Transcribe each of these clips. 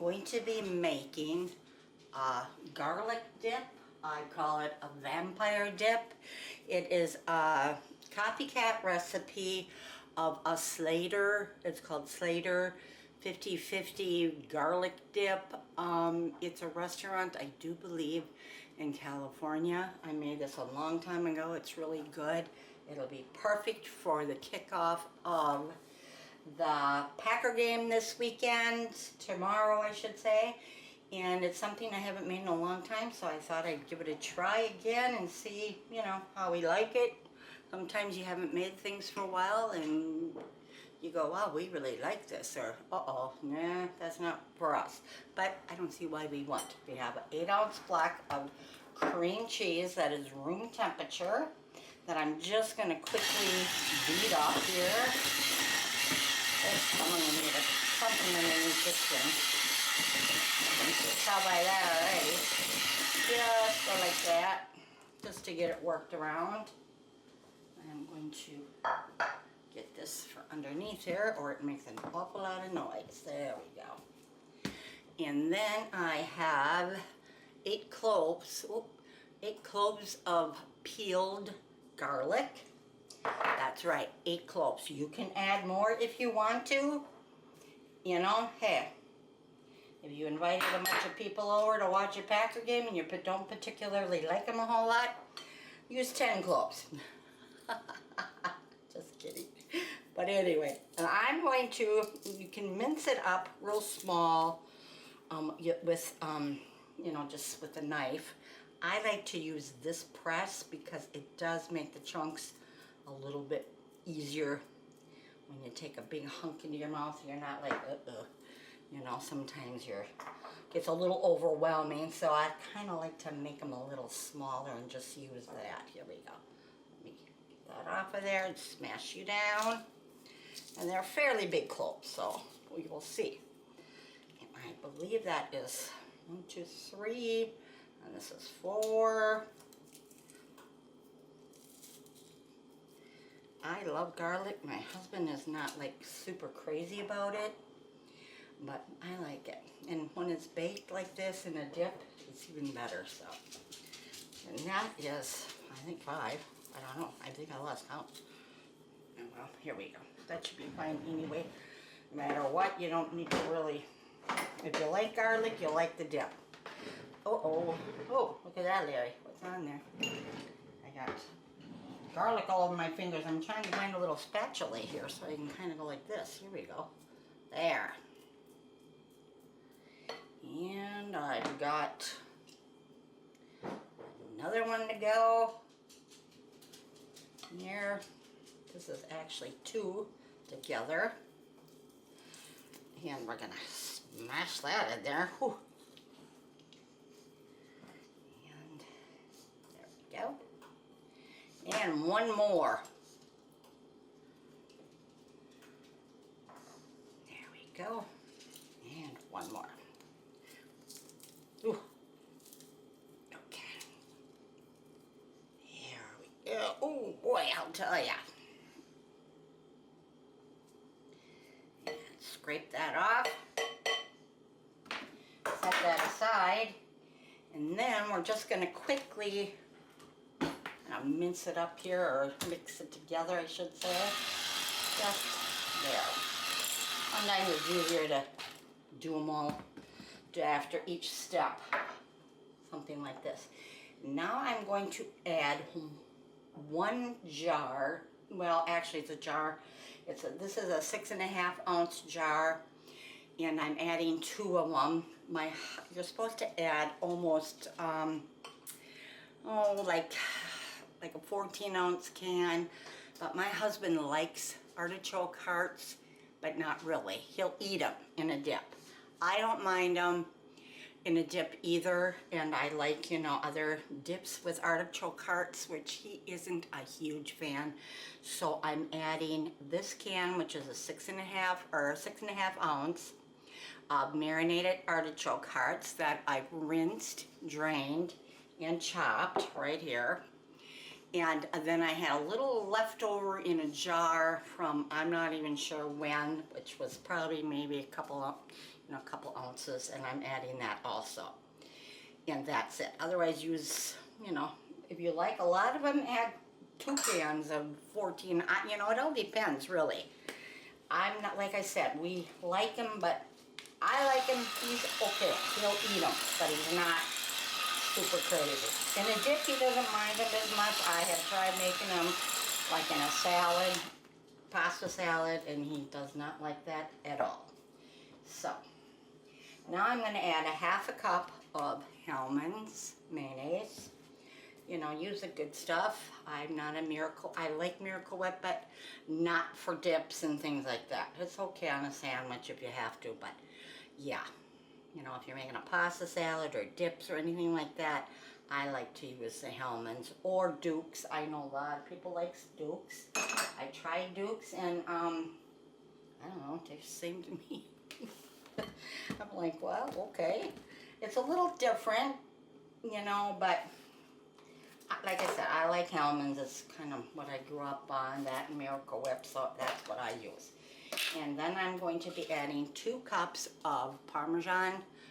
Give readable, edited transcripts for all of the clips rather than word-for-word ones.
going to be making a garlic dip. I call it a vampire dip. It is a copycat recipe of a Slater. It's called Slater 50/50 garlic dip. It's a restaurant, I do believe, in California. I made this a long time ago. It's really good. It'll be perfect for the kickoff of the Packer game this weekend, tomorrow I should say. And it's something I haven't made in a long time, so I thought I'd give it a try again and see, you know, how we like it. Sometimes you haven't made things for a while and you go, wow, we really like this, or uh-oh, nah, that's not for us. But I don't see why we won't. We have an 8-ounce block of cream cheese that is room temperature that I'm just going to quickly beat off here. I'm going to need something underneath this thing. You can tell by that already. Just go like that, just to get it worked around. I'm going to get this for underneath here, or it makes an awful lot of noise. There we go. And then I have 8 cloves of peeled garlic. That's right, 8 cloves. You can add more if you want to. You know, hey, if you invited a bunch of people over to watch a Packer game and you don't particularly like them a whole lot, use 10 cloves. Just kidding. But anyway, and I'm going to, you can mince it up real small with, you know, just with a knife. I like to use this press because it does make the chunks a little bit easier. When you take a big hunk into your mouth, you're not like, you know, sometimes it's a little overwhelming. So I kind of like to make them a little smaller and just use that. Here we go. Let me get that off of there and smash you down. And they're fairly big cloves, so we will see. And I believe that is 1, 2, 3, and this is 4. I love garlic. My husband is not like super crazy about it, but I like it. And when it's baked like this in a dip, it's even better. So, and that is, I think 5. I don't know. I think I lost count. Oh, well, here we go. That should be fine anyway. No matter what, you don't need to really. If you like garlic, you'll like the dip. Oh, look at that, Larry. What's on there? I got garlic all over my fingers. I'm trying to find a little spatula here so I can kind of go like this. Here we go. There. And I've got another one to go. Here. This is actually 2 together. And we're going to smash that in there. Whew. And there we go. And one more. There we go. And one more. Ooh. Okay. Here we go. Oh boy, I'll tell ya. And scrape that off. Set that aside. And then we're just going to quickly mince it up here, or mix it together, I should say. Just there. Sometimes it's easier to do them all after each step. Something like this. Now I'm going to add 1 jar. Well, actually it's a jar. This is a 6.5 ounce jar, and I'm adding 2 of them. You're supposed to add almost like a 14-ounce can, but my husband likes artichoke hearts, but not really. He'll eat them in a dip. I don't mind them in a dip either, and I like, you know, other dips with artichoke hearts, which he isn't a huge fan. So I'm adding this can, which is a 6.5 ounce of marinated artichoke hearts that I've rinsed, drained, and chopped right here. And then I had a little leftover in a jar from, I'm not even sure when, which was probably maybe a couple of, a couple ounces, and I'm adding that also. And that's it. Otherwise, use, if you like a lot of them, add 2 cans of 14. It all depends, really. I'm not, like I said, we like him, but I like him. He's okay. He'll eat them, but he's not super crazy. In a dip, he doesn't mind them as much. I have tried making them like in a salad, pasta salad, and he does not like that at all. So, now I'm going to add a 1/2 cup of Hellmann's mayonnaise. Use the good stuff. I'm not a Miracle. I like Miracle Whip, but not for dips and things like that. It's okay on a sandwich if you have to, but yeah. If you're making a pasta salad or dips or anything like that, I like to use the Hellmann's or Duke's. I know a lot of people like Duke's. I tried Duke's and, I don't know, it tastes the same to me. I'm like, well, okay. It's a little different, but like I said, I like Hellmann's. It's kind of what I grew up on, that Miracle Whip, so that's what I use. And then I'm going to be adding 2 cups of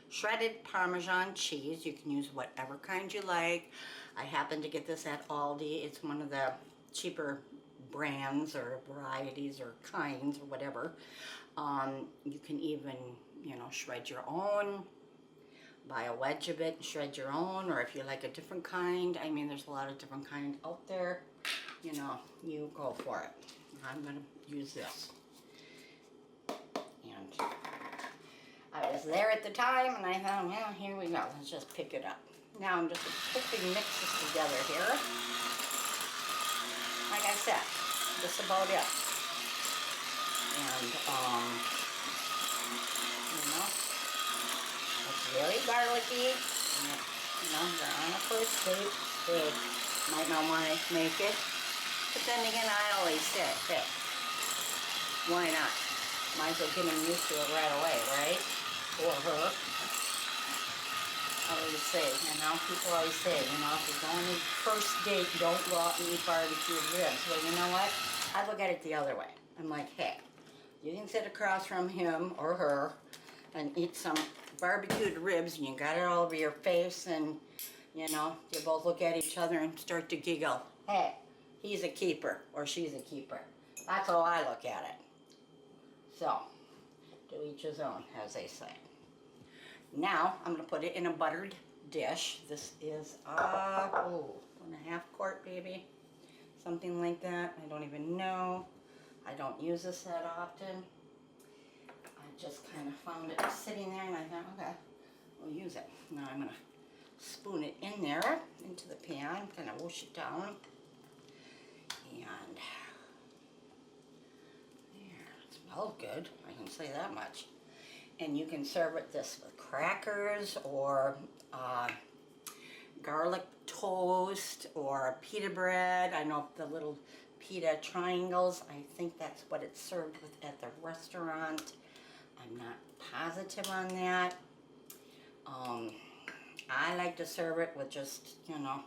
shredded Parmesan cheese. You can use whatever kind you like. I happen to get this at Aldi. It's one of the cheaper brands or varieties or kinds or whatever. You can even, shred your own. Buy a wedge of it and shred your own, or if you like a different kind. I mean, there's a lot of different kinds out there. You go for it. I'm going to use this. And I was there at the time, and I thought, well, here we go. Let's just pick it up. Now I'm just quickly mix this together here. Like I said, just about it. And, it's very garlicky. They're on a first date. They might not want to make it. But then again, I always say, hey, why not? Might as well get them used to it right away, right? Or her. I always say, people always say, if you're going on a first date, don't go out and eat barbecued ribs. Well, you know what? I look at it the other way. I'm like, hey, you can sit across from him or her and eat some barbecued ribs, and you got it all over your face, and you both look at each other and start to giggle. Hey, he's a keeper or she's a keeper. That's how I look at it. So, to each his own, as they say. Now, I'm going to put it in a buttered dish. This is, 1.5 quart, maybe. Something like that. I don't even know. I don't use this that often. I just kind of found it sitting there, and I thought, okay, we'll use it. Now I'm going to spoon it in there, into the pan, kind of whoosh it down. And there, it smells good, I can say that much. And you can serve it this with crackers or garlic toast or pita bread. I know the little pita triangles, I think that's what it's served with at the restaurant. I'm not positive on that. I like to serve it with just, to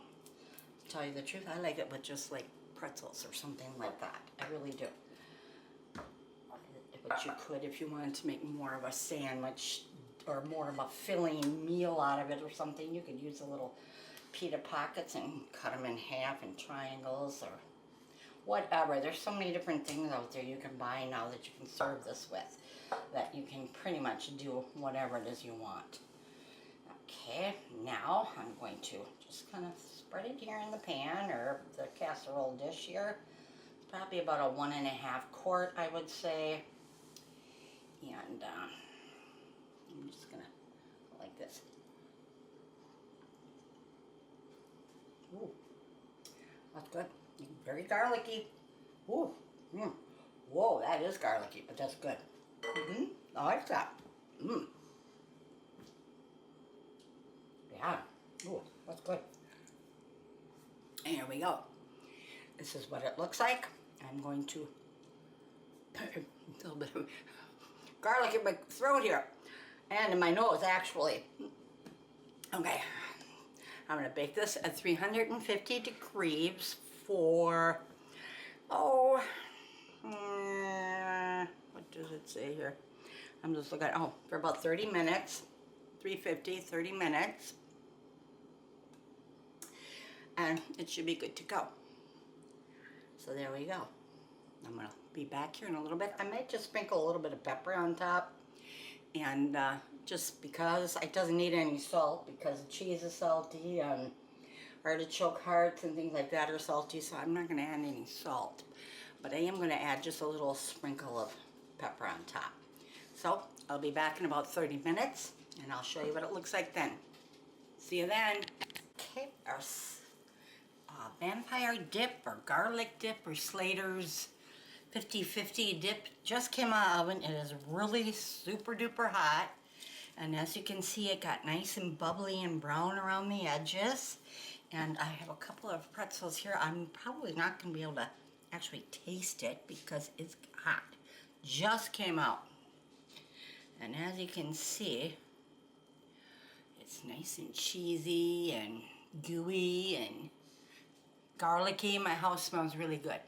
tell you the truth, I like it with just like pretzels or something like that. I really do. But you could, if you wanted to make more of a sandwich or more of a filling meal out of it or something, you could use a little pita pockets and cut them in half in triangles or whatever. There's so many different things out there you can buy now that you can serve this with, that you can pretty much do whatever it is you want. Okay, now I'm going to just kind of spread it here in the pan or the casserole dish here. It's probably about a 1.5 quart, I would say. And I'm just gonna go like this. Ooh, that's good. Very garlicky. Ooh, whoa, that is garlicky, but that's good. I like that. Yeah. Ooh, that's good. And here we go. This is what it looks like. I'm going to a little bit of garlic in my throat here and in my nose, actually. Okay, I'm gonna bake this at 350 degrees for, what does it say here? I'm just looking, oh, for about 30 minutes, 350, 30 minutes. And it should be good to go. So there we go. I'm gonna be back here in a little bit. I might just sprinkle a little bit of pepper on top. And just because it doesn't need any salt, because the cheese is salty and artichoke hearts and things like that are salty, so I'm not gonna add any salt. But I am gonna add just a little sprinkle of pepper on top. So I'll be back in about 30 minutes and I'll show you what it looks like then. See you then. Okay, our vampire dip or garlic dip or Slater's 50-50 dip just came out of the oven. It is really super duper hot. And as you can see, it got nice and bubbly and brown around the edges. And I have a couple of pretzels here. I'm probably not going to be able to actually taste it because it's hot. Just came out. And as you can see, it's nice and cheesy and gooey and garlicky. My house smells really good.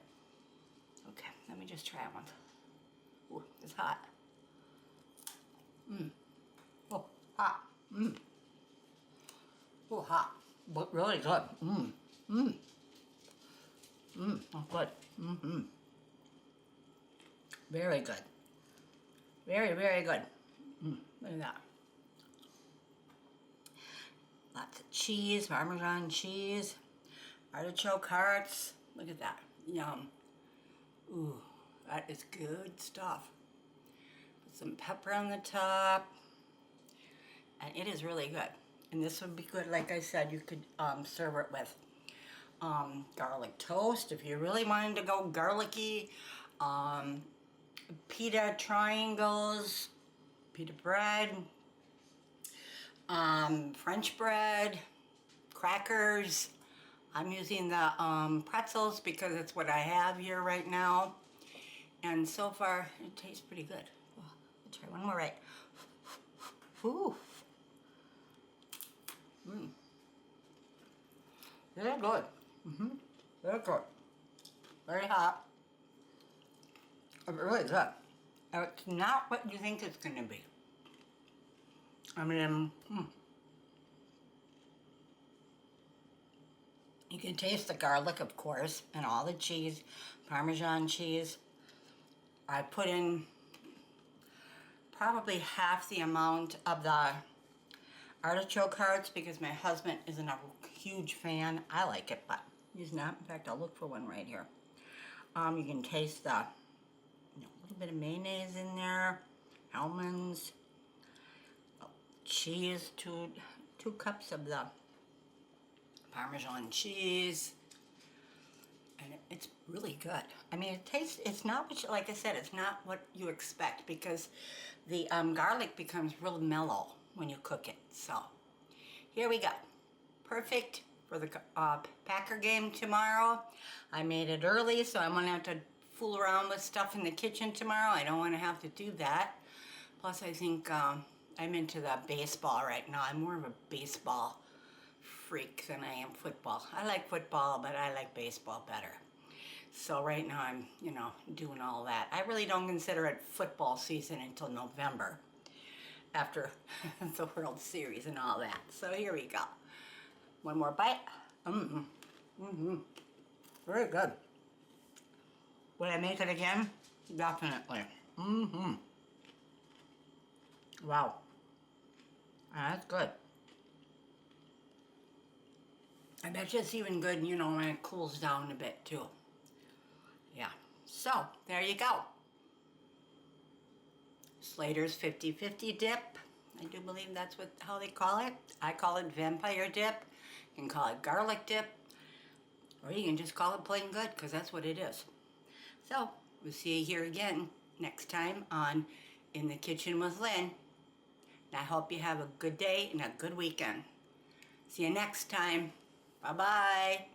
Okay, let me just try one. Ooh, it's hot. Oh, hot. Oh, hot. But really good. Oh, good. Very good. Very, very good. Look at that. Lots of cheese, Parmesan cheese, artichoke hearts. Look at that. Yum. Ooh, that is good stuff. Put some pepper on the top. And it is really good. And this would be good, like I said, you could serve it with garlic toast if you really wanted to go garlicky. Pita triangles, pita bread, French bread, crackers. I'm using the pretzels because it's what I have here right now. And so far, it tastes pretty good. Oh, I'll try one more right. Ooh. Very good. Very good. Very hot. Really good. It's not what you think it's going to be. I mean, you can taste the garlic, of course, and all the cheese, Parmesan cheese. I put in probably half the amount of the artichoke hearts because my husband isn't a huge fan. I like it, but he's not. In fact, I'll look for one right here. You can taste the little bit of mayonnaise in there, almonds, cheese, two cups of the Parmesan cheese, and it's really good. I mean, it tastes, it's not what you, like I said, it's not what you expect because the garlic becomes real mellow when you cook it. So here we go. Perfect for the Packer game tomorrow. I made it early, so I'm gonna have to fool around with stuff in the kitchen tomorrow. I don't want to have to do that. Plus, I think I'm into the baseball right now. I'm more of a baseball freak than I am football. I like football, but I like baseball better. So right now I'm, doing all that. I really don't consider it football season until November after the World Series and all that. So here we go. One more bite. Very good. Would I make it again? Definitely. Wow. That's good. I bet you it's even good, when it cools down a bit too. Yeah. So, there you go. Slater's 50-50 dip. I do believe that's how they call it. I call it vampire dip. You can call it garlic dip. Or you can just call it plain good, because that's what it is. So, we'll see you here again next time on In the Kitchen with Lynn. And I hope you have a good day and a good weekend. See you next time. Bye-bye.